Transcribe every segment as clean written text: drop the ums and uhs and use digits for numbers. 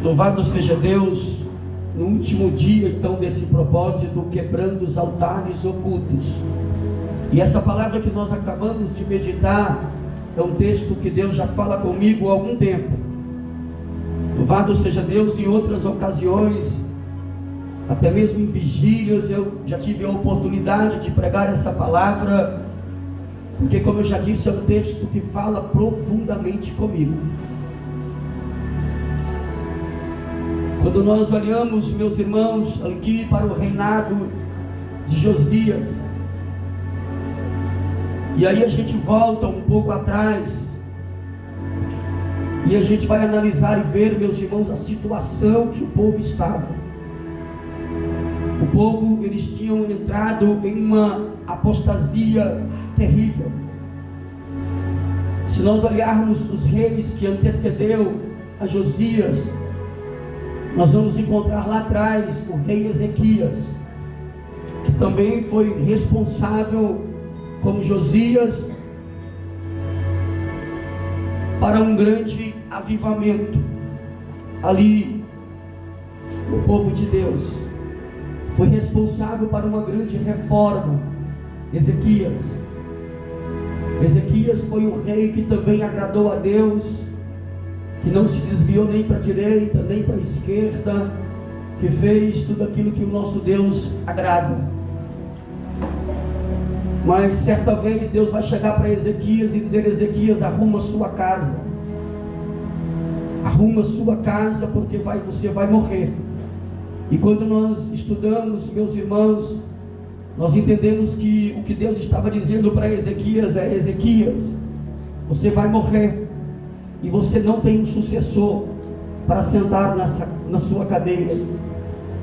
Louvado seja Deus, no último dia então desse propósito, quebrando os altares ocultos. E essa palavra que nós acabamos de meditar é um texto que Deus já fala comigo há algum tempo. Louvado seja Deus, em outras ocasiões, até mesmo em vigílias, eu já tive a oportunidade de pregar essa palavra, porque, como eu já disse, é um texto que fala profundamente comigo. Quando nós olhamos, meus irmãos, aqui para o reinado de Josias, e aí a gente volta um pouco atrás, e a gente vai analisar e ver, meus irmãos, a situação que o povo estava. O povo, eles tinham entrado em uma apostasia terrível. Se nós olharmos os reis que antecedeu a Josias, nós vamos encontrar lá atrás o rei Ezequias, que também foi responsável, como Josias, para um grande avivamento ali no povo de Deus. Foi responsável para uma grande reforma. Ezequias foi um rei que também agradou a Deus, que não se desviou nem para a direita, nem para a esquerda, que fez tudo aquilo que o nosso Deus agrada. Mas certa vez Deus vai chegar para Ezequias e dizer: Ezequias, arruma sua casa. Arruma sua casa, porque você vai morrer. E quando nós estudamos, meus irmãos, nós entendemos que o que Deus estava dizendo para Ezequias é: Ezequias, você vai morrer, e você não tem um sucessor para sentar na sua cadeira.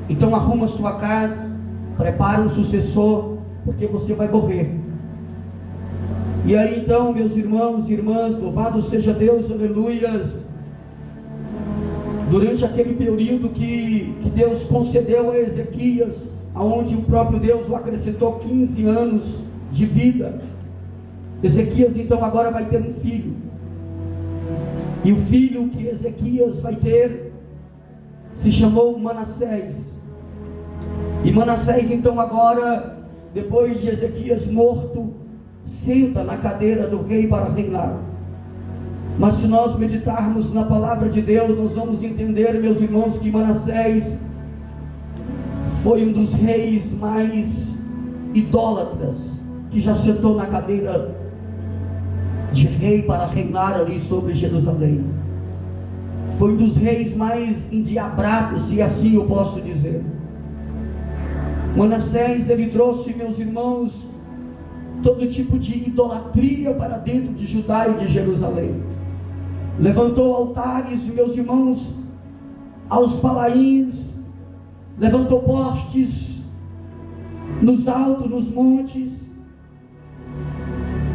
Então arruma sua casa, prepara um sucessor, porque você vai morrer. E aí então, meus irmãos e irmãs, louvado seja Deus, aleluias, durante aquele período que Deus concedeu a Ezequias, aonde o próprio Deus o acrescentou 15 anos de vida, Ezequias então agora vai ter um filho. E o filho que Ezequias vai ter se chamou Manassés. E Manassés então agora, depois de Ezequias morto, senta na cadeira do rei para reinar. Mas se nós meditarmos na palavra de Deus, nós vamos entender, meus irmãos, que Manassés foi um dos reis mais idólatras que já sentou na cadeira de rei para reinar ali sobre Jerusalém. Foi um dos reis mais endiabrados, se assim eu posso dizer. Manassés, ele trouxe, meus irmãos, todo tipo de idolatria para dentro de Judá e de Jerusalém. Levantou altares, meus irmãos, aos Balaíns, levantou postes nos altos, nos montes.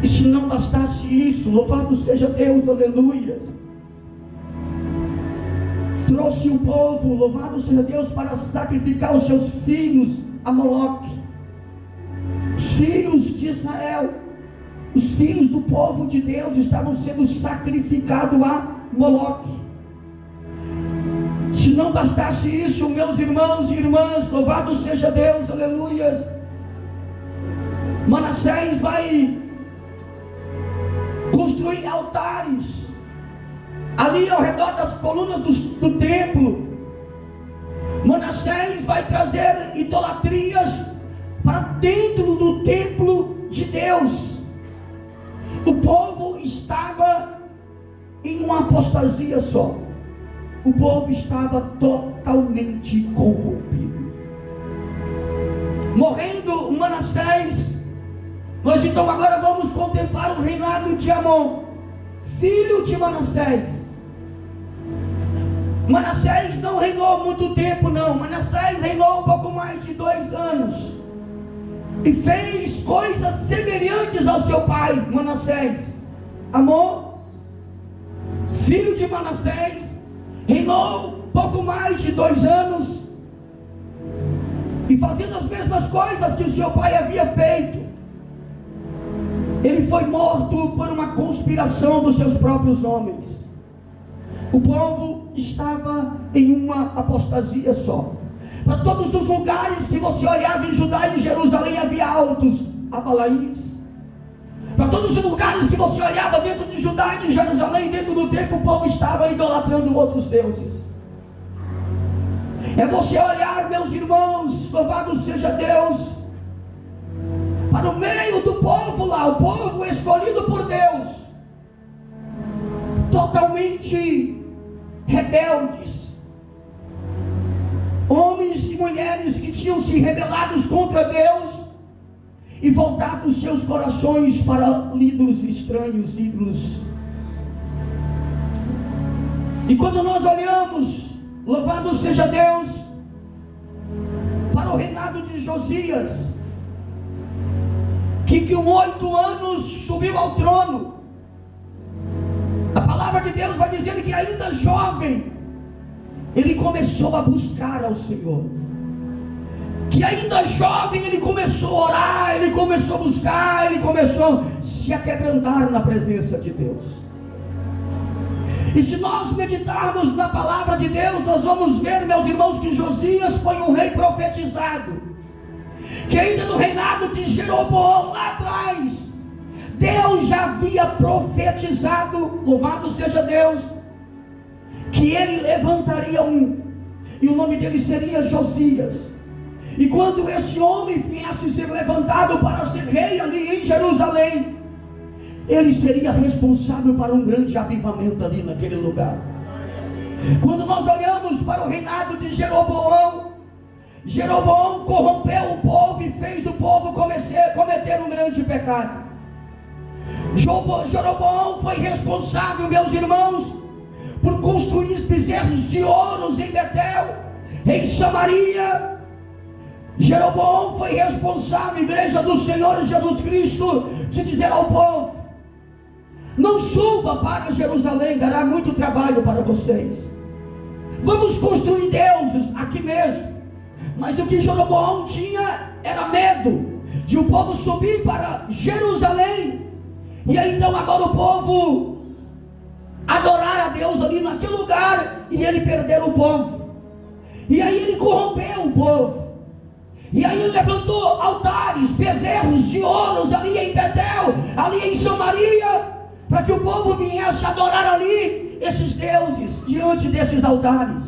E se não bastasse isso, louvado seja Deus, aleluia, trouxe o povo, louvado seja Deus, para sacrificar os seus filhos a Moloque. Os filhos de Israel, os filhos do povo de Deus estavam sendo sacrificados a Moloque. Se não bastasse isso, meus irmãos e irmãs, louvado seja Deus, aleluias, Manassés vai construir altares ali ao redor das colunas do templo. Manassés vai trazer idolatrias para dentro do templo de Deus. O povo estava em uma apostasia só. O povo estava totalmente corrompido. Morrendo Manassés, nós então agora vamos contemplar o reinado de Amon, filho de Manassés. Manassés não reinou muito tempo não. Manassés reinou um pouco mais de 2 anos e fez coisas semelhantes ao seu pai Manassés. Amon, filho de Manassés, reinou pouco mais de 2 anos e fazendo as mesmas coisas que o seu pai havia feito. Ele foi morto por uma conspiração dos seus próprios homens. O povo estava em uma apostasia só. Para todos os lugares que você olhava em Judá e em Jerusalém havia altos Abalaíns. Para todos os lugares que você olhava dentro de Judá e de Jerusalém, dentro do templo, o povo estava idolatrando outros deuses. É você olhar, meus irmãos, louvado seja Deus, para o meio do povo lá, o povo escolhido por Deus, totalmente rebeldes, homens e mulheres que tinham se rebelado contra Deus e voltado os seus corações para ídolos estranhos, ídolos. E quando nós olhamos, louvado seja Deus, para o reinado de Josias, que com 8 anos subiu ao trono, a palavra de Deus vai dizer que ainda jovem, ele começou a buscar ao Senhor. Que ainda jovem ele começou a orar, ele começou a buscar, ele começou a se aquebrantar na presença de Deus. E se nós meditarmos na palavra de Deus, nós vamos ver, meus irmãos, que Josias foi um rei profetizado, que ainda no reinado de Jeroboão lá atrás, Deus já havia profetizado, louvado seja Deus, que ele levantaria um, e o nome dele seria Josias. E quando esse homem viesse ser levantado para ser rei ali em Jerusalém, ele seria responsável para um grande avivamento ali naquele lugar. Quando nós olhamos para o reinado de Jeroboão, Jeroboão corrompeu o povo e fez o povo cometer um grande pecado. Jeroboão foi responsável, meus irmãos, por construir bezerros de ouro em Betel, em Samaria. Jeroboão foi responsável, igreja do Senhor Jesus Cristo, de dizer ao povo: não suba para Jerusalém, dará muito trabalho para vocês. Vamos construir deuses aqui mesmo. Mas o que Jeroboão tinha era medo de o povo subir para Jerusalém, e aí então agora o povo adorar a Deus ali naquele lugar, e ele perder o povo. E aí ele corrompeu o povo. E aí ele levantou altares, bezerros de ouros ali em Betel, ali em Samaria, para que o povo viesse adorar ali esses deuses, diante desses altares.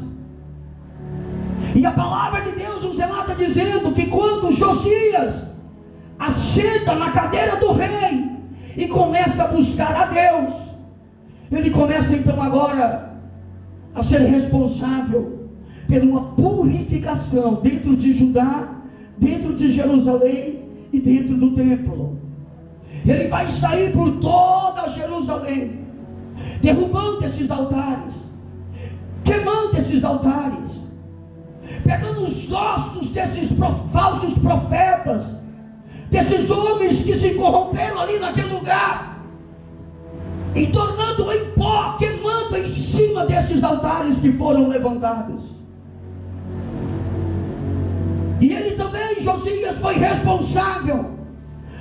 E a palavra de Deus nos relata dizendo que quando Josias assenta na cadeira do rei e começa a buscar a Deus, ele começa então agora a ser responsável por uma purificação dentro de Judá, dentro de Jerusalém e dentro do templo. Ele vai sair por toda Jerusalém, derrubando esses altares, queimando esses altares, pegando os ossos desses falsos profetas, desses homens que se corromperam ali naquele lugar, e tornando em pó, queimando em cima desses altares que foram levantados. E ele também, Josias, foi responsável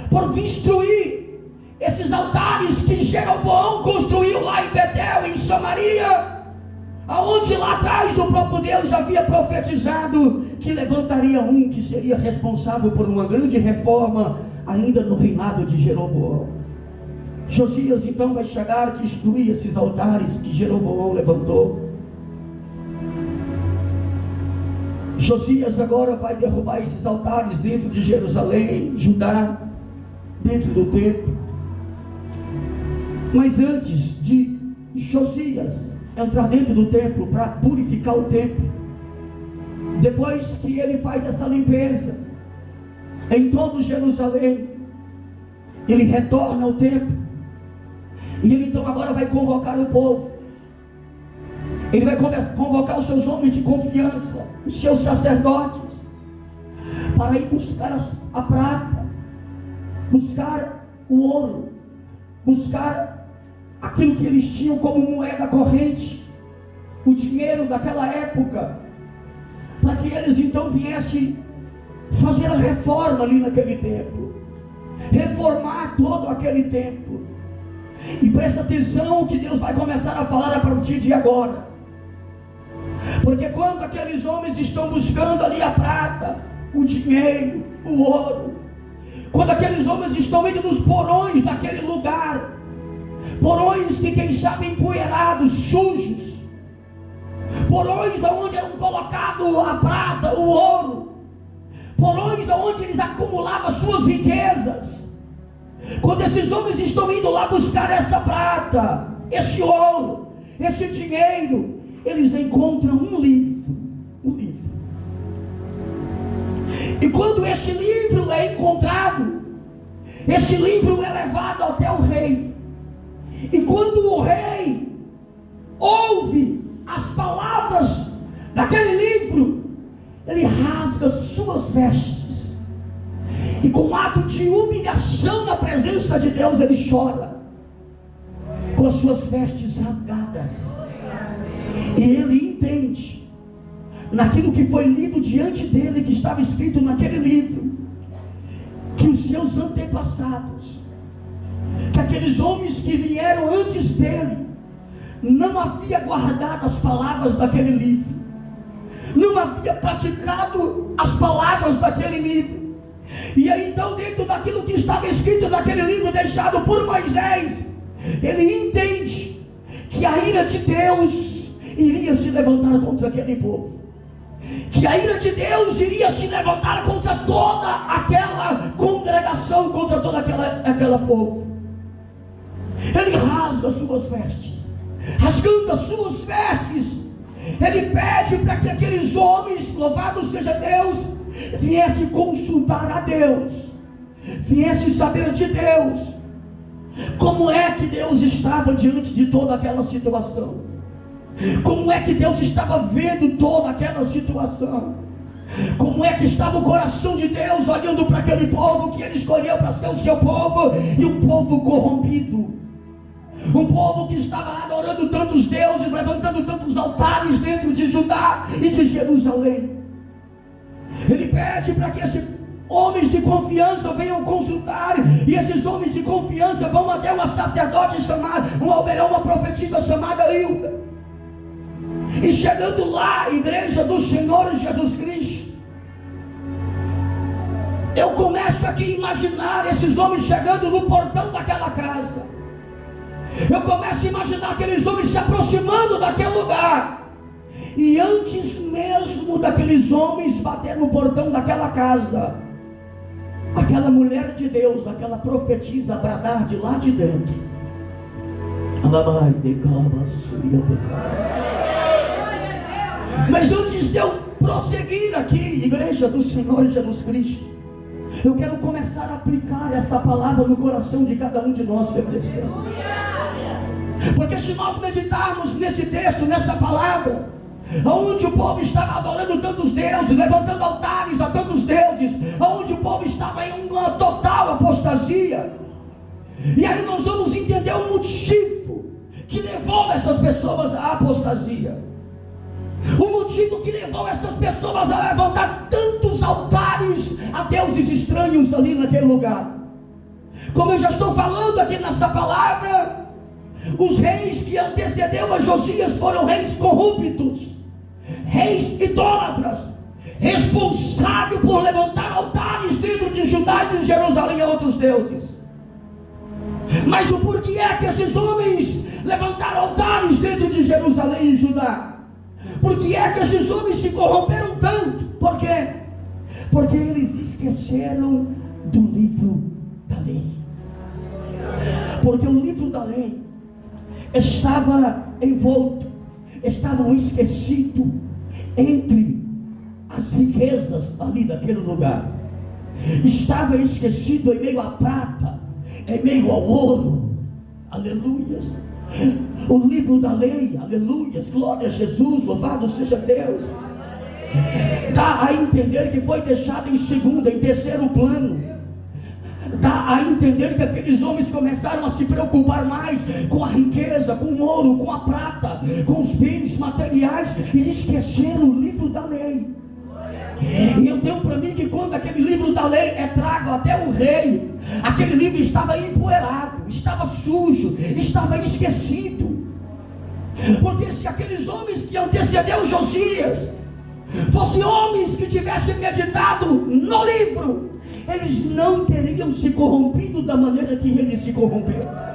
por destruir esses altares que Jeroboão construiu lá em Betel, em Samaria, aonde lá atrás o próprio Deus havia profetizado que levantaria um que seria responsável por uma grande reforma ainda no reinado de Jeroboão. Josias então vai chegar a destruir esses altares que Jeroboão levantou. Josias agora vai derrubar esses altares dentro de Jerusalém, Judá, dentro do templo. Mas antes de Josias entrar dentro do templo para purificar o templo, depois que ele faz essa limpeza em todo Jerusalém, ele retorna ao templo, e ele então agora vai convocar o povo. Ele vai convocar os seus homens de confiança, os seus sacerdotes, para ir buscar a prata, buscar o ouro, buscar aquilo que eles tinham como moeda corrente, o dinheiro daquela época, para que eles então viessem fazer a reforma ali naquele templo, reformar todo aquele templo. E presta atenção que Deus vai começar a falar a partir de agora. Porque quando aqueles homens estão buscando ali a prata, o dinheiro, o ouro, quando aqueles homens estão indo nos porões daquele lugar, porões que quem sabe empoeirados, sujos, porões onde eram colocados a prata, o ouro, porões onde eles acumulavam suas riquezas. Quando esses homens estão indo lá buscar essa prata, esse ouro, esse dinheiro, eles encontram um livro. E quando esse livro é encontrado, esse livro é levado até o rei. E quando o rei ouve as palavras daquele livro, ele rasga suas vestes. E com um ato de humilhação na presença de Deus, ele chora, com as suas vestes rasgadas. E ele entende, naquilo que foi lido diante dele, que estava escrito naquele livro, que os seus antepassados, que aqueles homens que vieram antes dele, não havia guardado as palavras daquele livro, não havia praticado as palavras daquele livro. E aí então, dentro daquilo que estava escrito naquele livro deixado por Moisés, ele entende que a ira de Deus iria se levantar contra aquele povo, que a ira de Deus iria se levantar contra toda aquela congregação, contra toda aquela povo. Ele rasga suas vestes, rasgando as suas vestes, ele pede para que aqueles homens, louvado seja Deus, viessem consultar a Deus, viessem saber de Deus, como é que Deus estava diante de toda aquela situação, como é que Deus estava vendo toda aquela situação, como é que estava o coração de Deus olhando para aquele povo que ele escolheu para ser o seu povo, e um povo corrompido, um povo que estava adorando tantos deuses, levantando tantos altares dentro de Judá e de Jerusalém. Ele pede para que esses homens de confiança venham consultar, e esses homens de confiança vão até uma sacerdote chamada, uma profetisa chamada Hilda. E chegando lá, a igreja do Senhor Jesus Cristo, eu começo aqui a imaginar esses homens chegando no portão daquela casa. Eu começo a imaginar aqueles homens se aproximando daquele lugar. E antes mesmo daqueles homens bater no portão daquela casa, aquela mulher de Deus, aquela profetisa bradar de lá de dentro: mas antes de eu prosseguir aqui, igreja do Senhor Jesus Cristo, eu quero começar a aplicar essa palavra no coração de cada um de nós que é cristão. Porque se nós meditarmos nesse texto, nessa palavra, onde o povo estava adorando tantos deuses, levantando altares a tantos deuses, onde o povo estava em uma total apostasia, e aí nós vamos entender o motivo que levou essas pessoas à apostasia, o motivo que levou essas pessoas a levantar tantos altares a deuses estranhos ali naquele lugar. Como eu já estou falando aqui nessa palavra, os reis que antecedeu a Josias foram reis corruptos, reis idólatras, responsáveis por levantar altares dentro de Judá e de Jerusalém a outros deuses. Mas o porquê é que esses homens levantaram altares dentro de Jerusalém e Judá? Por que é que esses homens se corromperam tanto? Por quê? Porque eles esqueceram do livro da lei. Porque o livro da lei estava envolto, estavam esquecidos entre as riquezas ali daquele lugar. Estava esquecido em meio à prata, em meio ao ouro. Aleluias. O livro da lei, aleluias, glória a Jesus, louvado seja Deus. Dá a entender que foi deixado em segundo, em terceiro plano. Dá a entender que aqueles homens começaram a se preocupar mais com a riqueza, com o ouro, com a prata, com os bens materiais, e esqueceram o livro da lei. E eu tenho para mim que quando aquele livro da lei é trago até o rei, aquele livro estava empoeirado, estava sujo, estava esquecido. Porque se aqueles homens que antecedeu Josias fossem homens que tivessem meditado no livro, eles não teriam se corrompido da maneira que eles se corromperam.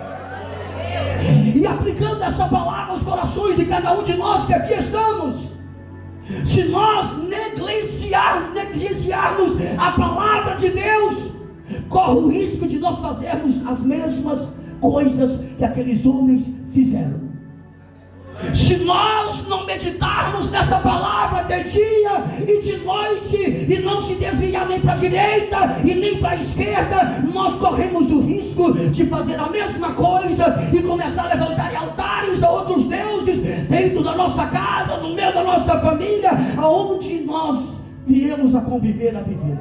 E aplicando essa palavra aos corações de cada um de nós que aqui estamos, se nós negligenciarmos a palavra de Deus, corre o risco de nós fazermos as mesmas coisas que aqueles homens fizeram. Se nós não meditarmos nessa palavra de dia e de noite, e não se desviar nem para a direita e nem para a esquerda, nós corremos o risco de fazer a mesma coisa e começar a levantar altares a outros deuses dentro da nossa casa, no meio da nossa família, aonde nós viemos a conviver, a viver.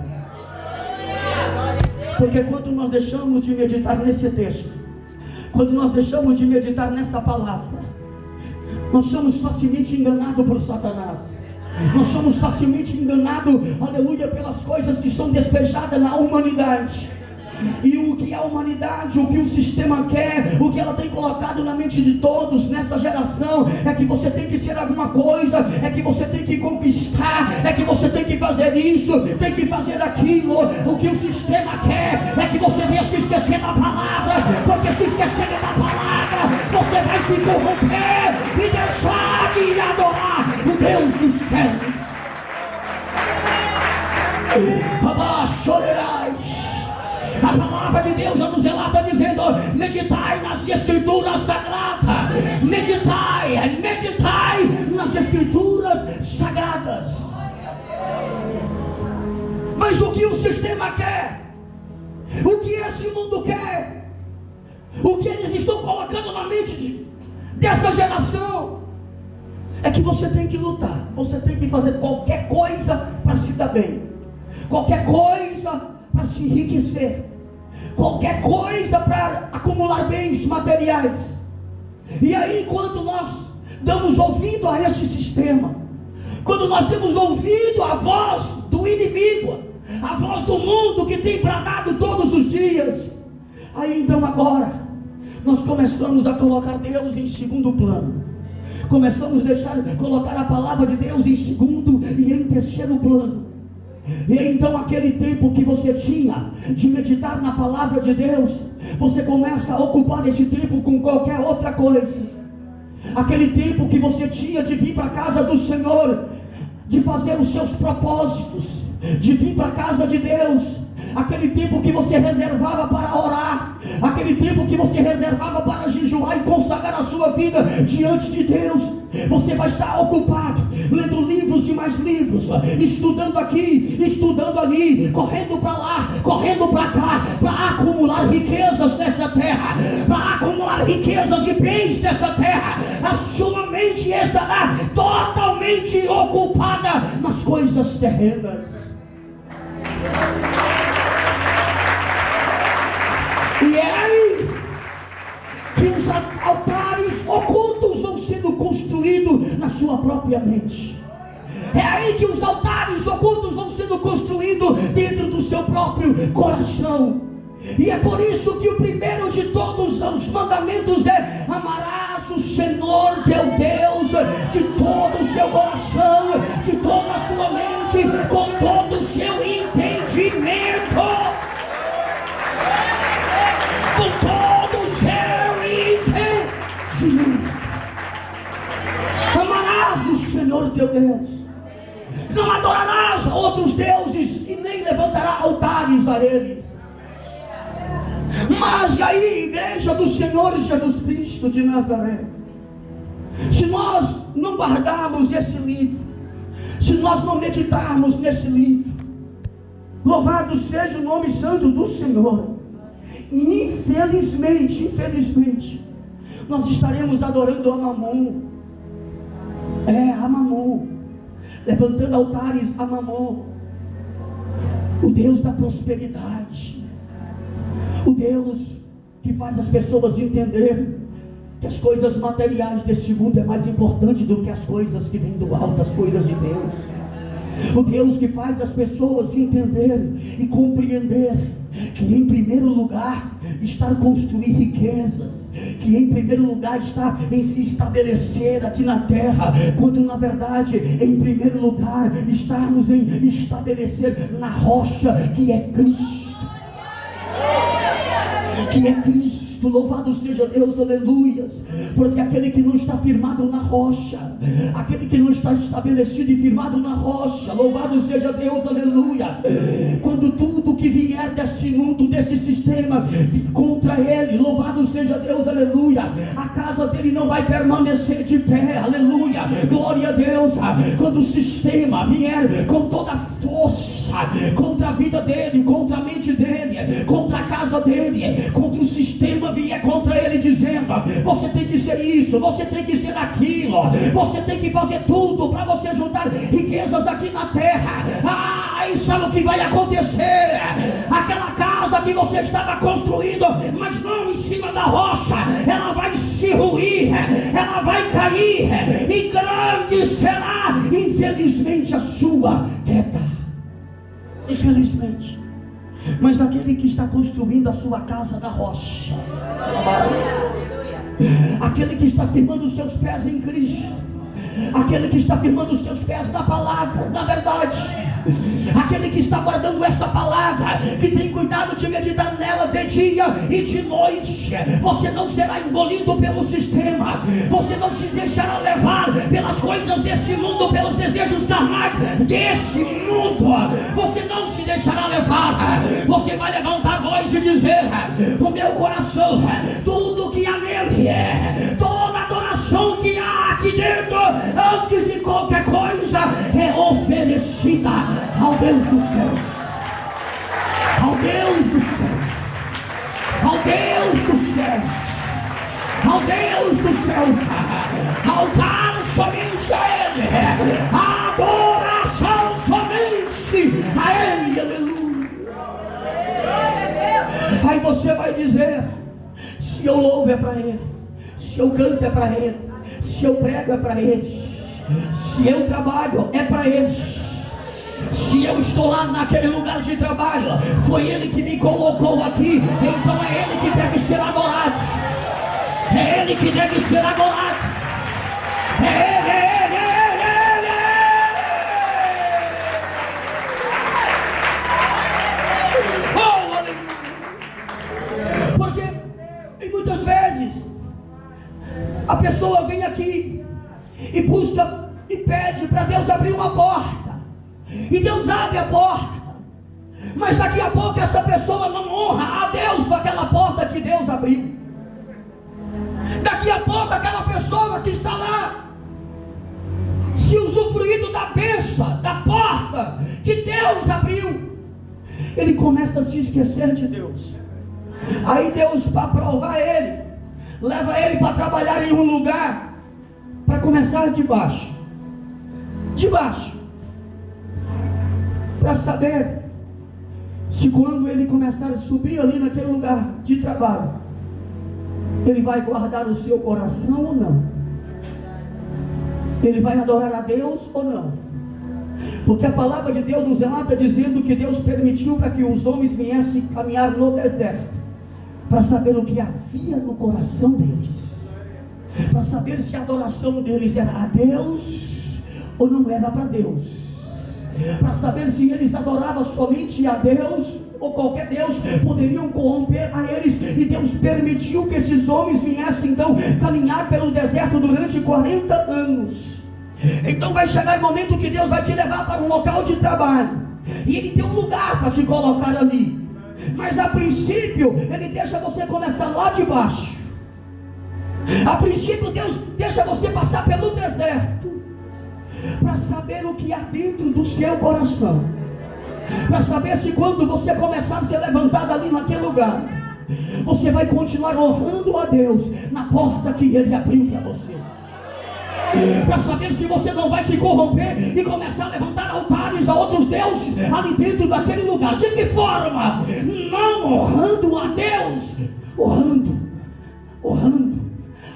Porque quando nós deixamos de meditar nesse texto, quando nós deixamos de meditar nessa palavra, nós somos facilmente enganados por Satanás. Nós somos facilmente enganados, aleluia, pelas coisas que são despejadas na humanidade. E o que a humanidade, o que o sistema quer, o que ela tem colocado na mente de todos nessa geração, é que você tem que ser alguma coisa, é que você tem que conquistar, é que você tem que fazer isso, tem que fazer aquilo. O que o sistema quer é que você venha se esquecer da palavra, porque se esquecendo da palavra, você vai se corromper e deixar de adorar o Deus dos céus. A palavra de Deus já nos relata dizendo: meditai nas escrituras sagradas, meditai nas escrituras sagradas. Mas o que o sistema quer, o que esse mundo quer, o que eles estão colocando na mente dessa geração, é que você tem que lutar, você tem que fazer qualquer coisa para se dar bem, qualquer coisa para se enriquecer, qualquer coisa para acumular bens materiais. E aí, quando nós damos ouvido a esse sistema, quando nós damos ouvido à voz do inimigo, a voz do mundo que tem bradado todos os dias, aí então agora nós começamos a colocar Deus em segundo plano, começamos a colocar a palavra de Deus em segundo e em terceiro plano. E então aquele tempo que você tinha de meditar na palavra de Deus, você começa a ocupar esse tempo com qualquer outra coisa. Aquele tempo que você tinha de vir para a casa do Senhor, de fazer os seus propósitos, de vir para a casa de Deus, aquele tempo que você reservava para orar, aquele tempo que você reservava para jejuar e consagrar a sua vida diante de Deus, você vai estar ocupado, lendo livros e mais livros, estudando aqui, estudando ali, correndo para lá, correndo para cá, para acumular riquezas nessa terra, para acumular riquezas e bens nessa terra. A sua mente estará totalmente ocupada nas coisas terrenas. E é aí que os altares ocultos vão sendo construídos na sua própria mente. É aí que os altares ocultos vão sendo construídos dentro do seu próprio coração. E é por isso que o primeiro de todos os mandamentos é: amarás o Senhor teu Deus de todo o seu coração, de toda a sua mente, com todo o seu entendimento, com todo o seu entendimento. Amarás o Senhor teu Deus, não adorarás a outros deuses e nem levantarás altares a eles. Mas e aí, igreja do Senhor Jesus Cristo de Nazaré, se nós não guardarmos esse livro, se nós não meditarmos nesse livro, louvado seja o nome santo do Senhor, infelizmente, nós estaremos adorando a Mamon. A Mamon, levantando altares a Mamon, o Deus da prosperidade, o Deus que faz as pessoas entenderem que as coisas materiais desse mundo é mais importante do que as coisas que vêm do alto, as coisas de Deus. O Deus que faz as pessoas entenderem e compreender que em primeiro lugar está em construir riquezas, que em primeiro lugar está em se estabelecer aqui na terra, quando na verdade, em primeiro lugar, estarmos em estabelecer na rocha que é Cristo. Que é Cristo. Louvado seja Deus, aleluias, porque aquele que não está firmado na rocha, aquele que não está estabelecido e firmado na rocha, louvado seja Deus, aleluia, quando tudo que vier desse mundo, desse sistema, vir contra ele, louvado seja Deus, aleluia, a casa dele não vai permanecer de pé, aleluia, glória a Deus. Quando o sistema vier com toda a força contra a vida dele, contra a mente dele, contra a casa dele, contra o sistema, vier contra ele dizendo: você tem que ser isso, você tem que ser aquilo, você tem que fazer tudo para você juntar riquezas aqui na terra. E sabe o que vai acontecer? Aquela casa que você estava construindo, mas não em cima da rocha, ela vai se ruir, ela vai cair, e grande será, infelizmente, a sua queda. Infelizmente. Mas aquele que está construindo a sua casa na rocha, aquele que está firmando os seus pés em Cristo, aquele que está firmando os seus pés na palavra, na verdade, aquele que está guardando essa palavra, que tem cuidado de meditar nela de dia e de noite, você não será engolido pelo sistema, você não se deixará levar pelas coisas desse mundo, pelos desejos carnais desse mundo, você não se deixará levar, você vai levantar a voz e dizer: o meu coração, tudo que há nele, toda adoração que há aqui dentro, antes de qualquer coisa, é oferecida ao Deus dos céus, ao Deus dos céus, ao Deus dos céus, ao Deus dos céus, altar somente a Ele, adoração somente a Ele, aleluia. Aí você vai dizer: se eu louvo é para Ele, se eu canto é para Ele, se eu prego é para Ele, se eu trabalho é para Ele, se eu estou lá naquele lugar de trabalho, foi Ele que me colocou aqui, então é Ele que deve ser adorado, é Ele que deve ser adorado, é Ele, é Ele, é Ele, oh, aleluia. Porque muitas vezes a pessoa vem aqui e busca e pede para Deus abrir uma porta, e Deus abre a porta, mas daqui a pouco essa pessoa não honra a Deus com aquela porta que Deus abriu. Daqui a pouco aquela pessoa que está lá, se usufruindo da bênção, da porta que Deus abriu, ele começa a se esquecer de Deus. Aí Deus, para provar ele, leva ele para trabalhar em um lugar, para começar de baixo, para saber se quando ele começar a subir ali naquele lugar de trabalho, ele vai guardar o seu coração ou não, ele vai adorar a Deus ou não. Porque a palavra de Deus nos relata dizendo que Deus permitiu para que os homens viessem caminhar no deserto, para saber o que havia no coração deles, para saber se a adoração deles era a Deus ou não era para Deus, para saber se eles adoravam somente a Deus ou qualquer Deus poderiam corromper a eles. E Deus permitiu que esses homens viessem então caminhar pelo deserto durante 40 anos. Então vai chegar o momento que Deus vai te levar para um local de trabalho, e Ele tem um lugar para te colocar ali, mas a princípio Ele deixa você começar lá de baixo. A princípio Deus deixa você passar pelo deserto, para saber o que há dentro do seu coração, para saber se quando você começar a ser levantado ali naquele lugar, você vai continuar honrando a Deus na porta que Ele abriu para você, para saber se você não vai se corromper e começar a levantar altares a outros deuses ali dentro daquele lugar. De que forma? Não honrando a Deus, honrando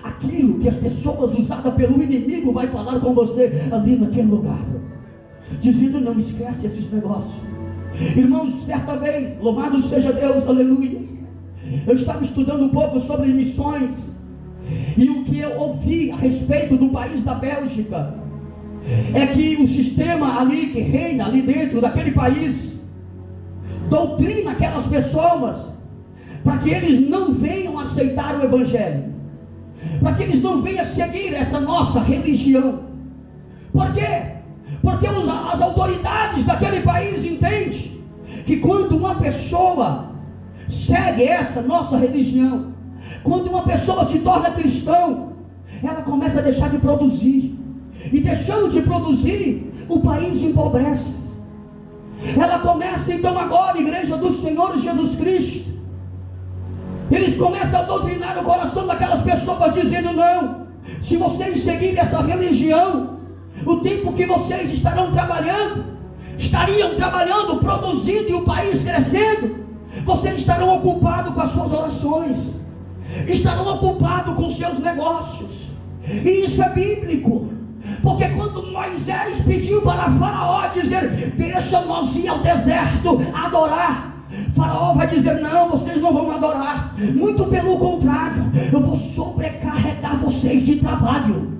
aquilo que as pessoas usadas pelo inimigo vai falar com você ali naquele lugar, dizendo: não esquece esses negócios. Irmãos, certa vez, louvado seja Deus, aleluia, eu estava estudando um pouco sobre missões, e o que eu ouvi a respeito do país da Bélgica é que o sistema ali que reina ali dentro daquele país doutrina aquelas pessoas para que eles não venham aceitar o Evangelho, para que eles não venham seguir essa nossa religião. Por quê? Porque as autoridades daquele país entendem que quando uma pessoa segue essa nossa religião, quando uma pessoa se torna cristão, ela começa a deixar de produzir, e deixando de produzir, o país empobrece. Ela começa então agora, a igreja do Senhor Jesus Cristo, eles começam a doutrinar o coração daquelas pessoas, dizendo: não, se vocês seguirem essa religião, o tempo que vocês estariam trabalhando, produzindo, e o país crescendo, vocês estarão ocupados com as suas orações, estarão ocupados com seus negócios. E isso é bíblico, porque quando Moisés pediu para Faraó dizer: deixa nós ir ao deserto adorar, Faraó vai dizer: não, vocês não vão adorar, muito pelo contrário, eu vou sobrecarregar vocês de trabalho,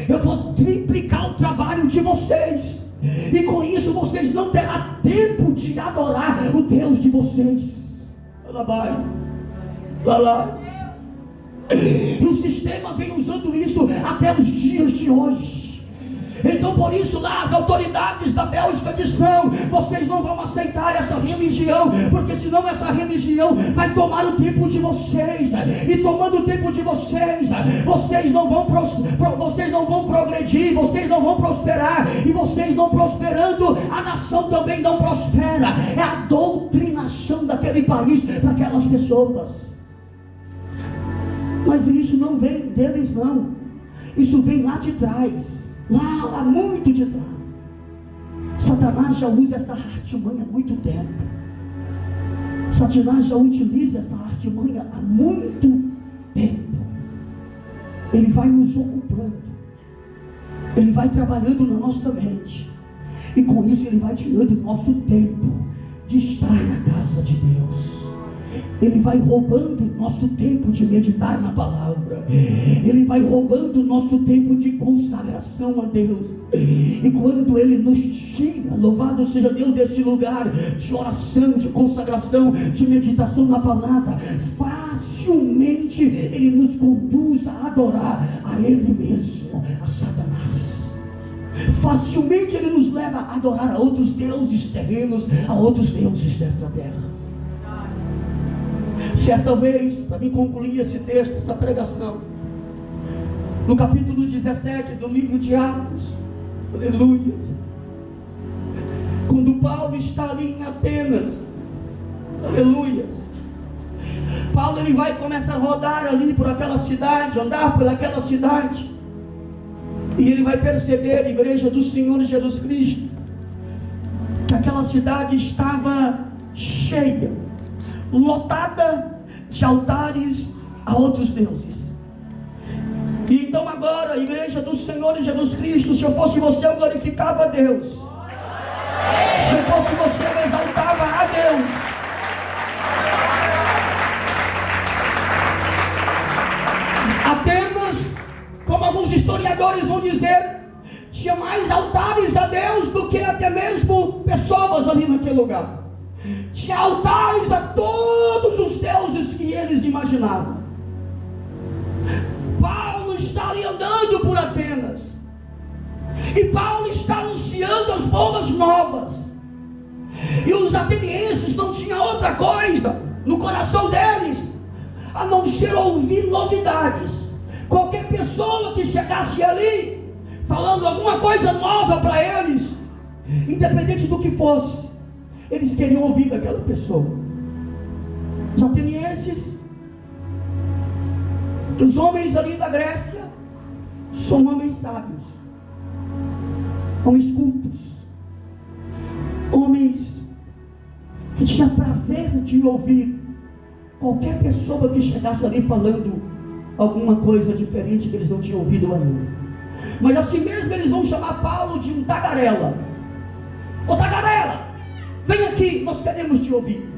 eu vou triplicar o trabalho de vocês, e com isso vocês não terão tempo de adorar o Deus de vocês. E o sistema vem usando isso até os dias de hoje. Então por isso lá as autoridades da Bélgica dizem: não, vocês não vão aceitar essa religião, porque senão essa religião vai tomar o tempo de vocês, e tomando o tempo de vocês, vocês não vão progredir, vocês não vão prosperar, e vocês não prosperando, a nação também não prospera. É a doutrinação daquele país para aquelas pessoas. Mas isso não vem deles, não, isso vem lá de trás, lá muito de trás. Satanás já usa essa artimanha há muito tempo. Satanás já utiliza essa artimanha há muito tempo. Ele vai nos ocupando, ele vai trabalhando na nossa mente, e com isso ele vai tirando o nosso tempo de estar na casa de Deus. Ele vai roubando o nosso tempo de meditar na palavra, ele vai roubando o nosso tempo de consagração a Deus. E quando ele nos tira, louvado seja Deus, desse lugar de oração, de consagração, de meditação na palavra, facilmente ele nos conduz a adorar a ele mesmo, a Satanás. Facilmente ele nos leva a adorar a outros deuses terrenos, a outros deuses dessa terra. Certa vez, para mim concluir esse texto, essa pregação, no capítulo 17 do livro de Atos, aleluia, quando Paulo está ali em Atenas, aleluia, Paulo ele vai começar a rodar ali por aquela cidade, andar por aquela cidade, e ele vai perceber, a igreja do Senhor Jesus Cristo, que aquela cidade estava cheia, lotada de altares a outros deuses. E então agora, a igreja do Senhor Jesus Cristo, se eu fosse você, eu glorificava a Deus. Se eu fosse você, eu exaltava a Deus. Atenas, como alguns historiadores vão dizer, tinha mais altares a Deus do que até mesmo pessoas ali naquele lugar. Tinha altares a todos os deuses que eles imaginavam. Paulo está ali andando por Atenas, e Paulo está anunciando as boas novas, e os atenienses não tinham outra coisa no coração deles a não ser ouvir novidades. Qualquer pessoa que chegasse ali falando alguma coisa nova para eles, independente do que fosse, eles queriam ouvir daquela pessoa. Os atenienses, os homens ali da Grécia, são homens sábios, homens cultos, homens que tinham prazer de ouvir qualquer pessoa que chegasse ali falando alguma coisa diferente que eles não tinham ouvido ainda. Mas assim mesmo eles vão chamar Paulo de um tagarela. Ô tagarela, vem aqui, nós queremos te ouvir.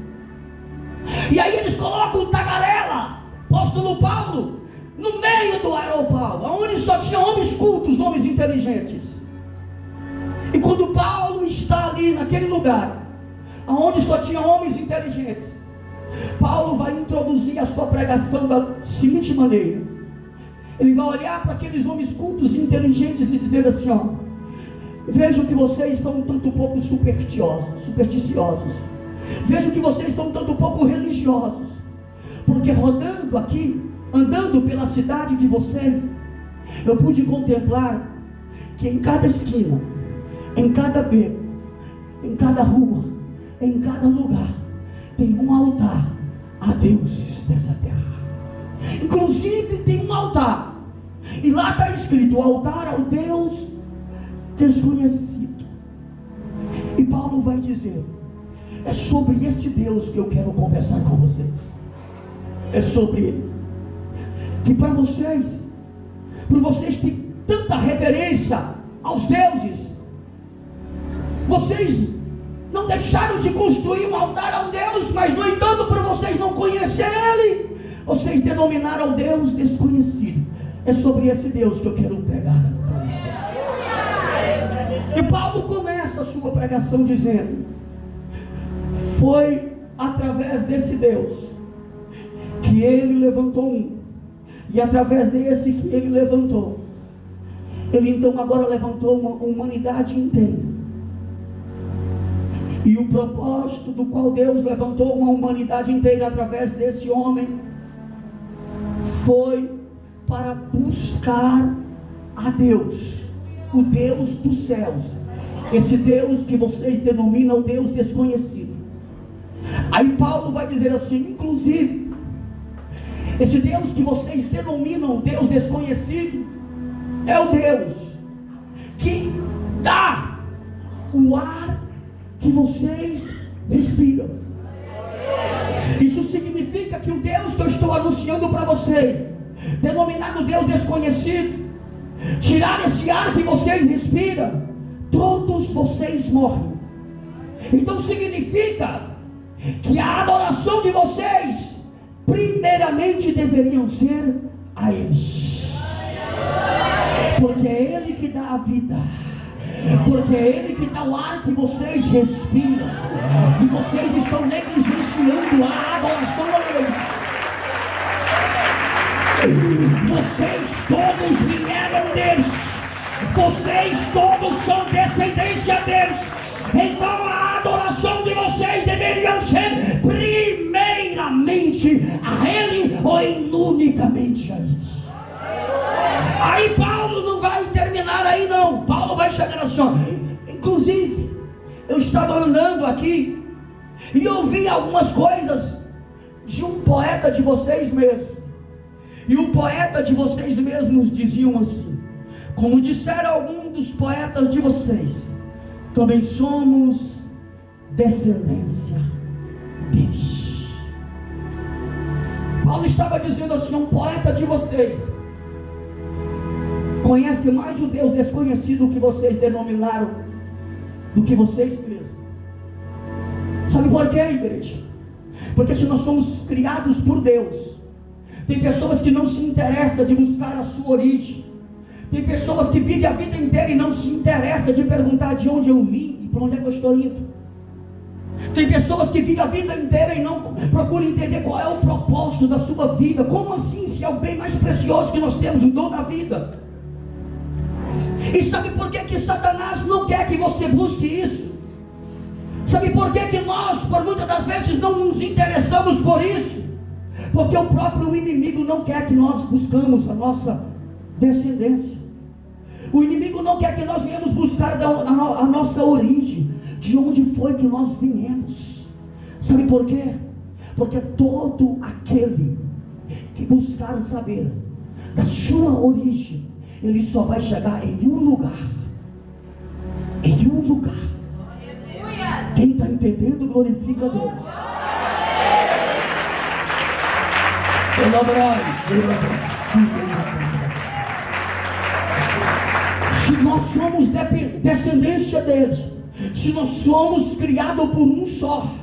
E aí eles colocam o tagarela, apóstolo Paulo, no meio do aeroporto, onde só tinha homens cultos, homens inteligentes. E quando Paulo está ali naquele lugar, onde só tinha homens inteligentes, Paulo vai introduzir a sua pregação da seguinte maneira: ele vai olhar para aqueles homens cultos e inteligentes e dizer assim: ó, vejo que vocês são um tanto pouco supersticiosos, vejo que vocês são um tanto pouco religiosos, porque rodando aqui, andando pela cidade de vocês, eu pude contemplar que em cada esquina, em cada beco, em cada rua, em cada lugar, tem um altar a deuses dessa terra. Inclusive tem um altar, e lá está escrito: altar ao Deus desconhecido. E Paulo vai dizer: é sobre esse Deus que eu quero conversar com vocês. É sobre ele. Que para vocês, por vocês terem tanta reverência aos deuses, vocês não deixaram de construir um altar ao Deus, mas no entanto, por vocês não conhecer Ele, vocês denominaram o Deus desconhecido. É sobre esse Deus que eu quero pregar para vocês. E Paulo começa a sua pregação dizendo: foi através desse Deus que Ele levantou um, e através desse que Ele levantou, Ele então agora levantou uma humanidade inteira. E o propósito do qual Deus levantou uma humanidade inteira através desse homem foi para buscar a Deus, o Deus dos céus, esse Deus que vocês denominam Deus desconhecido. Aí Paulo vai dizer assim: inclusive, esse Deus que vocês denominam Deus desconhecido é o Deus que dá o ar que vocês respiram. Isso significa que o Deus que eu estou anunciando para vocês, denominado Deus desconhecido, tirar esse ar que vocês respiram, todos vocês morrem. Então significa que a adoração de vocês primeiramente deveriam ser a Ele, porque é Ele que dá a vida, porque é Ele que dá o ar que vocês respiram, e vocês estão negligenciando a adoração a Ele. Vocês todos vieram deles, vocês todos são descendência deles. Então a adoração de vocês deveriam ser primeiramente a Ele, ou unicamente a Ele. Aí Paulo não vai terminar aí não. Paulo vai chegar assim, ó. Inclusive, eu estava andando aqui e ouvi algumas coisas de um poeta de vocês mesmos. E o poeta de vocês mesmos diziam assim: como disseram alguns dos poetas de vocês, também somos descendência deles. Paulo estava dizendo assim: um poeta de vocês conhece mais o Deus desconhecido que vocês denominaram do que vocês mesmos. Sabe por quê, igreja? Porque se nós somos criados por Deus, tem pessoas que não se interessam de buscar a sua origem. Tem pessoas que vivem a vida inteira e não se interessam de perguntar de onde eu vim e para onde é que eu estou indo. Tem pessoas que vivem a vida inteira e não procuram entender qual é o propósito da sua vida. Como assim, se é o bem mais precioso que nós temos, o dom da vida? E sabe por que Satanás não quer que você busque isso? Sabe por que nós, por muitas das vezes, não nos interessamos por isso? Porque o próprio inimigo não quer que nós buscamos a nossa descendência. O inimigo não quer que nós venhamos buscar a nossa origem, de onde foi que nós viemos. Sabe por quê? Porque todo aquele que buscar saber da sua origem, ele só vai chegar em um lugar. Em um lugar. Quem está entendendo, glorifica a Deus. Se nós somos descendência deles, se nós somos criados por um só,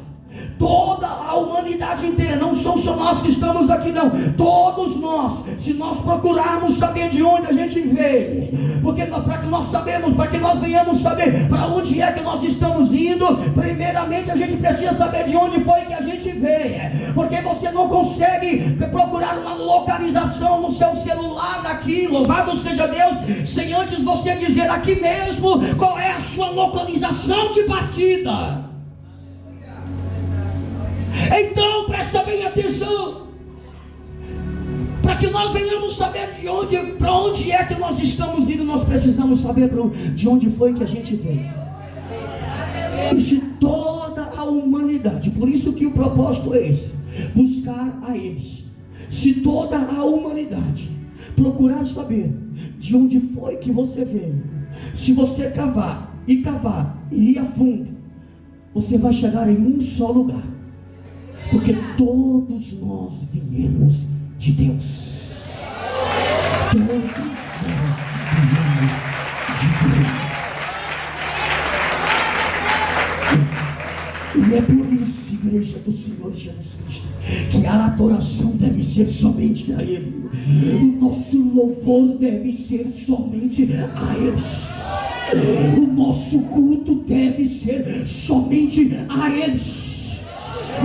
toda a humanidade inteira, não são só nós que estamos aqui não, todos nós, se nós procurarmos saber de onde a gente veio, porque para que nós sabemos, para que nós venhamos saber para onde é que nós estamos indo, primeiramente a gente precisa saber de onde foi que a gente veio, porque você não consegue procurar uma localização no seu celular aqui, louvado seja Deus, sem antes você dizer aqui mesmo qual é a sua localização de partida. Então presta bem atenção, para que nós venhamos saber para onde é que nós estamos indo, nós precisamos saber de onde foi que a gente veio. E se toda a humanidade, por isso que o propósito é esse, buscar a eles, se toda a humanidade procurar saber de onde foi que você veio, se você cavar e ir a fundo, você vai chegar em um só lugar, porque todos nós viemos de Deus. Todos nós viemos de Deus. E é por isso, igreja do Senhor Jesus Cristo, que a adoração deve ser somente a Ele. O nosso louvor deve ser somente a Ele. O nosso culto deve ser somente a Ele.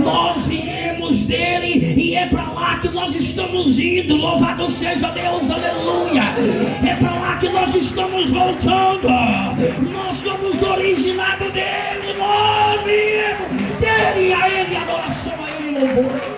Nós viemos dele e é para lá que nós estamos indo, louvado seja Deus, aleluia. É para lá que nós estamos voltando. Nós somos originados dele, nós viemos dele, a ele adoração, a ele louvor.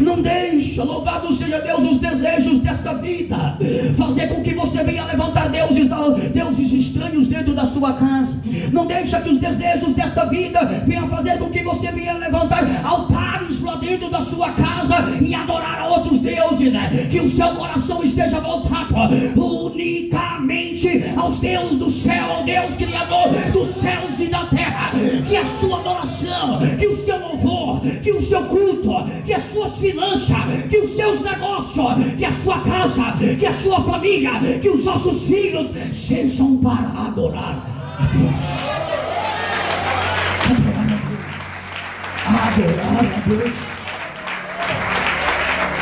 Não deixa, louvado seja Deus, os desejos dessa vida fazer com que você venha levantar deuses estranhos dentro da sua casa. Não deixa que os desejos dessa vida venham fazer com que você venha levantar altares lá dentro da sua casa e adorar a outros deuses, né? Que o seu coração esteja voltado unicamente aos deuses do céu, ao Deus Criador dos céus e da terra. Que a sua adoração, que o seu louvor, que o seu culto, que as suas finanças, que os seus negócios, que a sua casa, que a sua família, que os nossos filhos sejam para adorar a Deus. Adorar a Deus.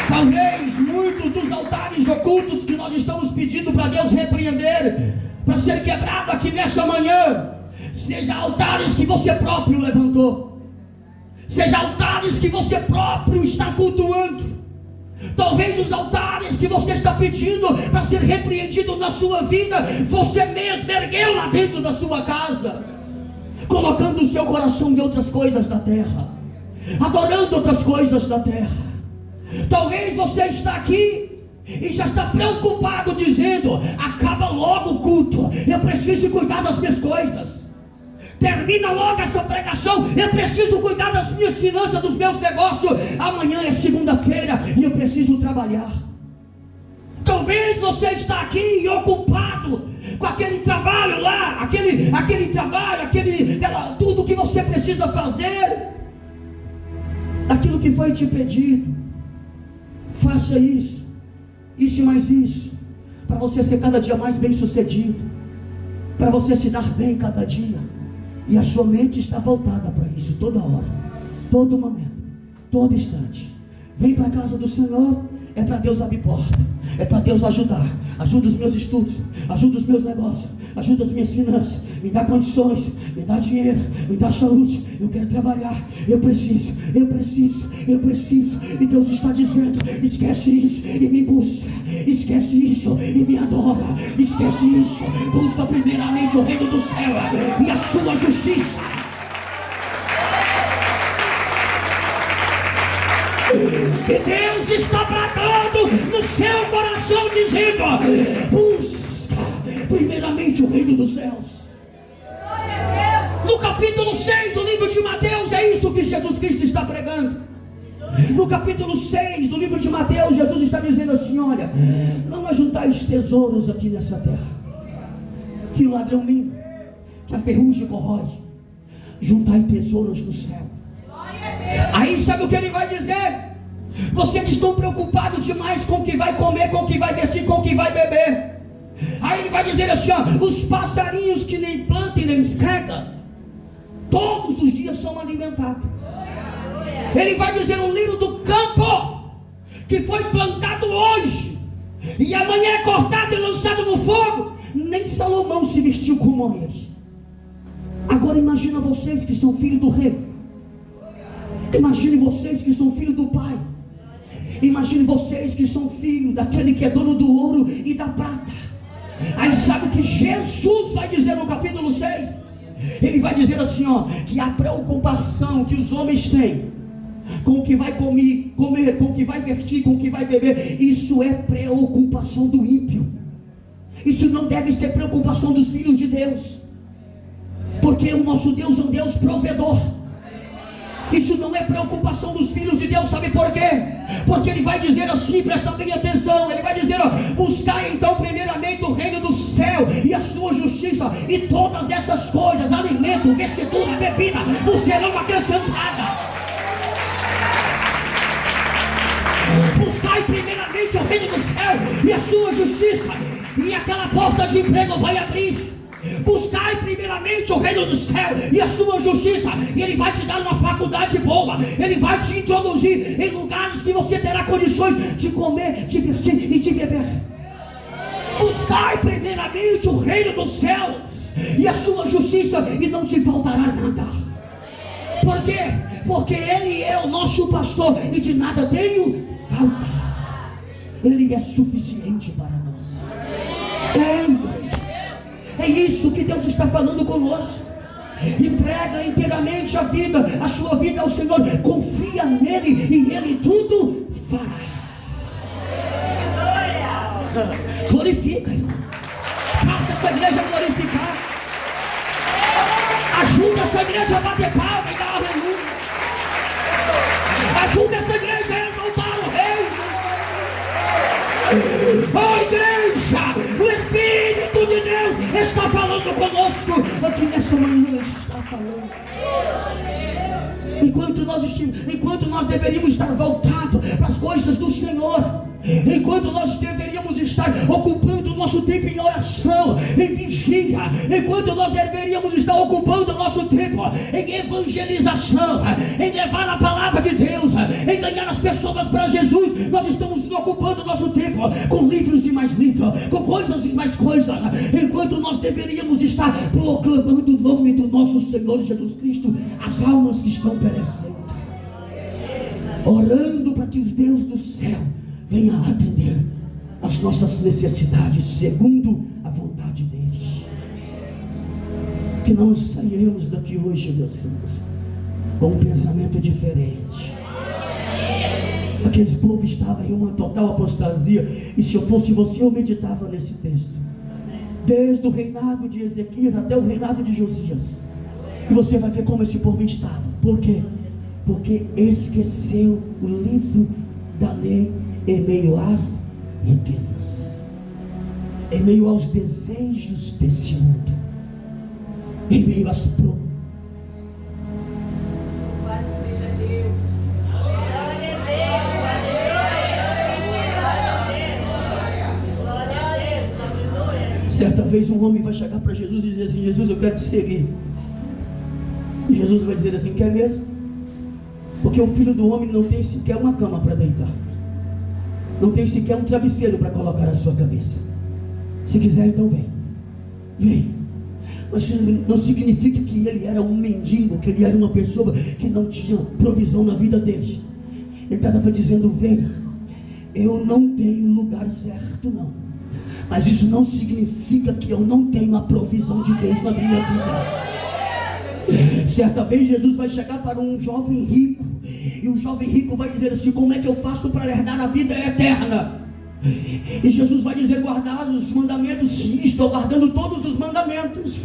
Talvez muitos dos altares ocultos que nós estamos pedindo para Deus repreender, para ser quebrado aqui nessa manhã, seja altares que você próprio levantou, seja altares que você próprio está cultuando. Talvez os altares que você está pedindo para ser repreendido na sua vida, você mesmo ergueu lá dentro da sua casa, colocando o seu coração em outras coisas da terra, adorando outras coisas da terra. Talvez você está aqui e já está preocupado dizendo: acaba logo o culto, eu preciso cuidar das minhas coisas. Termina logo essa pregação, eu preciso cuidar das minhas finanças, dos meus negócios. Amanhã é segunda-feira e eu preciso trabalhar. Talvez você está aqui ocupado com aquele trabalho lá, aquele trabalho, tudo que você precisa fazer, aquilo que foi te pedido. Faça isso e mais isso, para você ser cada dia mais bem sucedido, para você se dar bem cada dia. E a sua mente está voltada para isso toda hora, todo momento, todo instante. Vem para a casa do Senhor, é para Deus abrir porta, é para Deus ajudar. Ajuda os meus estudos, ajuda os meus negócios, ajuda as minhas finanças, me dá condições, me dá dinheiro, me dá saúde. Eu quero trabalhar, eu preciso. E Deus está dizendo: esquece isso e me busca, esquece isso e me adora, esquece isso, busca primeiramente o reino do céu e a sua justiça. E Deus está bradando no seu coração, dizendo: busca primeiramente o reino dos céus. No capítulo 6 do livro de Mateus, é isso que Jesus Cristo está pregando. No capítulo 6 do livro de Mateus, Jesus está dizendo assim: olha, não ajuntais tesouros aqui nessa terra, que o ladrão mina, que a ferrugem corrói. Juntai tesouros no céu. Aí sabe o que ele vai dizer? Vocês estão preocupados demais com o que vai comer, com o que vai vestir, com o que vai beber. Aí ele vai dizer assim: ó, os passarinhos que nem plantam e nem cegam, todos os dias são alimentados. Ele vai dizer: um lírio do campo que foi plantado hoje e amanhã é cortado e lançado no fogo, nem Salomão se vestiu como ele. Agora imagina vocês que são filhos do rei, imagine vocês que são filhos do pai, imagine vocês que são filhos daquele que é dono do ouro e da prata. Aí sabe o que Jesus vai dizer no capítulo 6? Ele vai dizer assim, ó, que a preocupação que os homens têm com o que vai comer, com o que vai vestir, com o que vai beber, isso é preocupação do ímpio. Isso não deve ser preocupação dos filhos de Deus, porque o nosso Deus é um Deus provedor. Isso não é preocupação dos filhos de Deus, sabe por quê? Porque ele vai dizer assim, presta bem atenção, ele vai dizer, ó, buscai então primeiramente o reino do céu e a sua justiça, e todas essas coisas, alimento, vestidura, bebida, vos serão acrescentadas. Buscai primeiramente o reino do céu e a sua justiça, e aquela porta de emprego vai abrir. Buscai primeiramente o reino do céu e a sua justiça, e ele vai te dar uma faculdade boa, ele vai te introduzir em lugares que você terá condições de comer, de vestir e de beber. Buscai primeiramente o reino dos céus e a sua justiça, e não te faltará nada. Por quê? Porque ele é o nosso pastor e de nada tenho falta. Ele é suficiente para nós. Igreja, é isso que Deus está falando conosco. Entrega inteiramente a sua vida ao Senhor, confia nele e ele tudo fará. Glorifica, irmão. Faça essa igreja glorificar. Ajuda essa igreja a bater palma e dar aleluia. Ajuda essa igreja a exaltar o rei. Oh, igreja, o Espírito de Deus está falando conosco aqui nessa manhã. Está falando. Enquanto nós deveríamos estar voltados para as coisas do Senhor, enquanto nós deveríamos estar ocupando o nosso tempo em oração, em vigília, enquanto nós deveríamos estar ocupando o nosso tempo em evangelização, em levar a palavra de Deus, em ganhar as pessoas para Jesus, nós estamos ocupando o nosso tempo com livros e mais livros, com coisas e mais coisas, enquanto nós deveríamos estar proclamando o nome do nosso Senhor Jesus Cristo às almas que estão perecendo, orando para que os Deus do céu venha atender as nossas necessidades segundo a vontade deles. Que nós sairemos daqui hoje, meus filhos, com um pensamento diferente. Aqueles povos estavam em uma total apostasia, e se eu fosse você, eu meditava nesse texto, desde o reinado de Ezequias até o reinado de Josias, e você vai ver como esse povo estava. Por quê? Porque esqueceu o livro da lei em meio às riquezas, em meio aos desejos desse mundo, em meio às Louvado seja Deus. Glória a Deus. Certa vez um homem vai chegar para Jesus e dizer assim: Jesus, eu quero te seguir. E Jesus vai dizer assim: quer mesmo? Porque o filho do homem não tem sequer uma cama para deitar, não tem sequer um travesseiro para colocar a sua cabeça. Se quiser, então vem. Mas não significa que ele era um mendigo, que ele era uma pessoa que não tinha provisão na vida dele. Ele estava dizendo: venha. Eu não tenho lugar certo, não, mas isso não significa que eu não tenho a provisão de Deus na minha vida. Certa vez Jesus vai chegar para um jovem rico, e o jovem rico vai dizer assim: como é que eu faço para herdar a vida eterna? E Jesus vai dizer: guardar os mandamentos. Sim, estou guardando todos os mandamentos,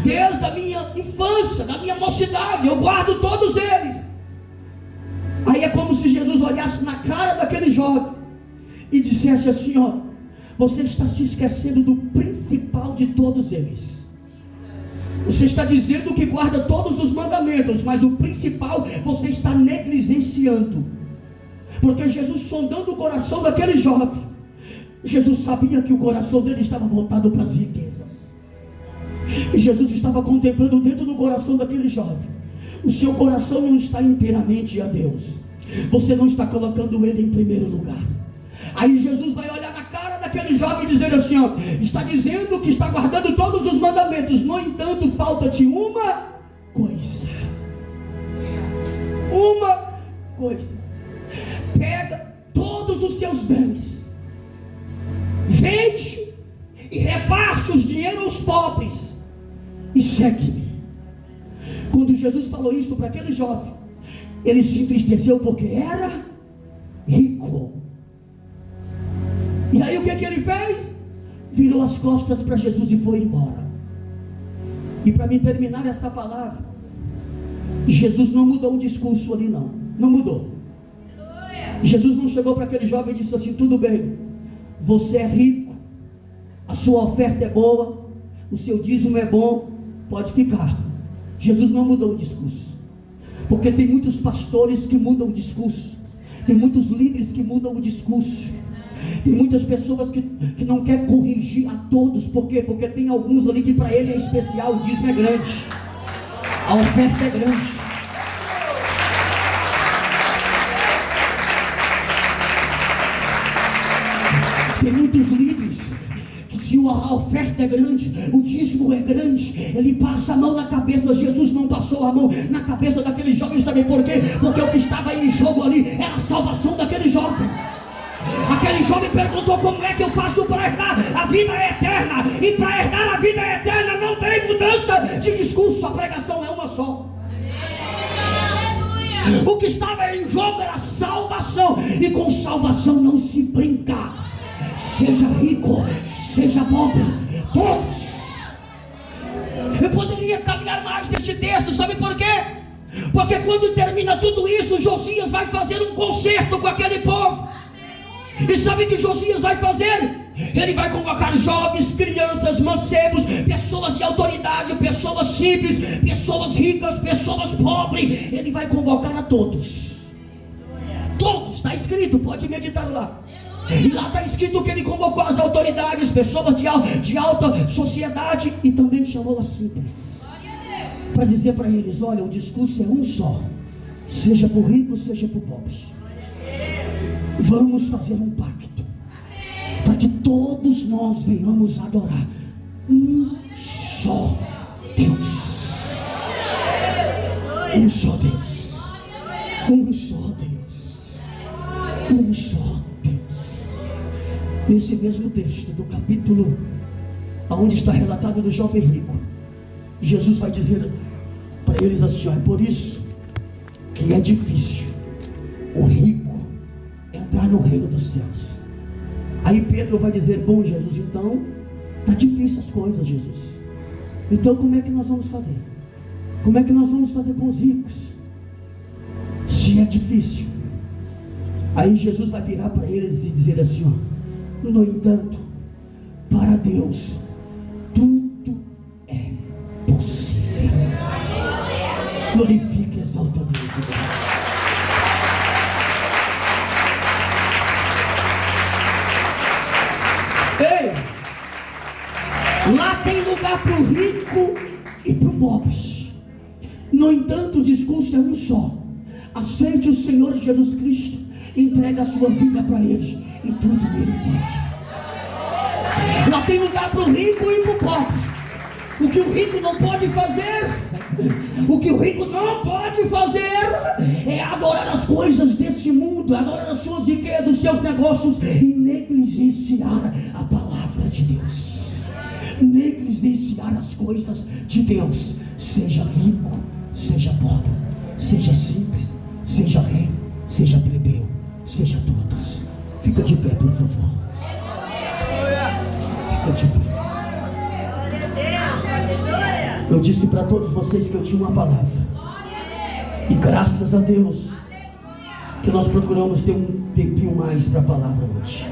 desde a minha infância, da minha mocidade, eu guardo todos eles. Aí é como se Jesus olhasse na cara daquele jovem e dissesse assim: ó, você está se esquecendo do principal de todos eles. Você está dizendo que guarda todos os mandamentos, mas o principal você está negligenciando. Porque Jesus, sondando o coração daquele jovem, Jesus sabia que o coração dele estava voltado para as riquezas. E Jesus estava contemplando dentro do coração daquele jovem o seu coração não está inteiramente a Deus, você não está colocando Ele em primeiro lugar. Aí Jesus vai olhar na cara daquele jovem e dizer assim, ó, está dizendo que está guardando todos os mandamentos, no entanto falta-te uma coisa. Uma coisa. Pega todos os seus bens, vende e reparte os dinheiros aos pobres e segue-me. Quando Jesus falou isso para aquele jovem, ele se entristeceu porque era rico. E aí o que ele fez? Virou as costas para Jesus e foi embora. E para mim terminar essa palavra, Jesus não mudou o discurso ali, não mudou. Jesus não chegou para aquele jovem e disse assim, tudo bem, você é rico, a sua oferta é boa, o seu dízimo é bom, pode ficar. Jesus não mudou o discurso, porque tem muitos pastores que mudam o discurso, tem muitos líderes que mudam o discurso, tem muitas pessoas que não querem corrigir a todos. Por quê? Porque tem alguns ali que para ele é especial, o dízimo é grande, a oferta é grande. Tem muitos líderes que, se a oferta é grande, o dízimo é grande, ele passa a mão na cabeça. Jesus não passou a mão na cabeça daquele jovem, sabe por quê? Porque o que estava em jogo ali era a salvação daquele jovem. Aquele jovem perguntou, como é que eu faço para herdar a vida eterna? E para herdar a vida eterna não tem mudança de discurso, a pregação é uma só. O que estava em jogo era salvação, e com salvação não se brinca. Seja rico, seja pobre, todos. Eu poderia caminhar mais neste texto, sabe por quê? Porque quando termina tudo isso, Josias vai fazer um concerto com aquele povo. E sabe o que Josias vai fazer? Ele vai convocar jovens, crianças, mancebos, pessoas de autoridade, pessoas simples, pessoas ricas, pessoas pobres. Ele vai convocar a todos. Todos, está escrito, pode meditar lá. E lá está escrito que ele convocou as autoridades, pessoas de alta sociedade, e também chamou as simples, para dizer para eles, olha, o discurso é um só, seja por rico, seja por pobre. Vamos fazer um pacto, para que todos nós venhamos adorar um só Deus. Um só Deus. Um só Deus. Um só Deus. Nesse mesmo texto do capítulo onde está relatado do jovem rico, Jesus vai dizer para eles assim, é por isso que é difícil o rico entrar no reino dos céus. Aí Pedro vai dizer, bom Jesus, então está difícil as coisas, Jesus, então como é que nós vamos fazer? Como é que nós vamos fazer com os ricos, se é difícil? Aí Jesus vai virar para eles e dizer assim, ó, no entanto, para Deus tudo é possível. Glorifique e exalta a Deus. Ei, lá tem lugar para o rico e para o pobre. No entanto, o discurso é um só. Aceite o Senhor Jesus Cristo, entrega a sua vida para Ele, e tudo Ele fará. Lá tem lugar para o rico e para o pobre. O que o rico não pode fazer, é adorar as coisas desse mundo, adorar as suas riquezas, os seus negócios, e negligenciar a palavra de Deus, negligenciar as coisas de Deus. Seja rico, seja pobre, seja simples, seja rei, seja plebeu, seja todos. Fica de pé, por favor. Fica de pé. Eu disse para todos vocês que eu tinha uma palavra, e graças a Deus que nós procuramos ter um tempinho mais para a palavra hoje.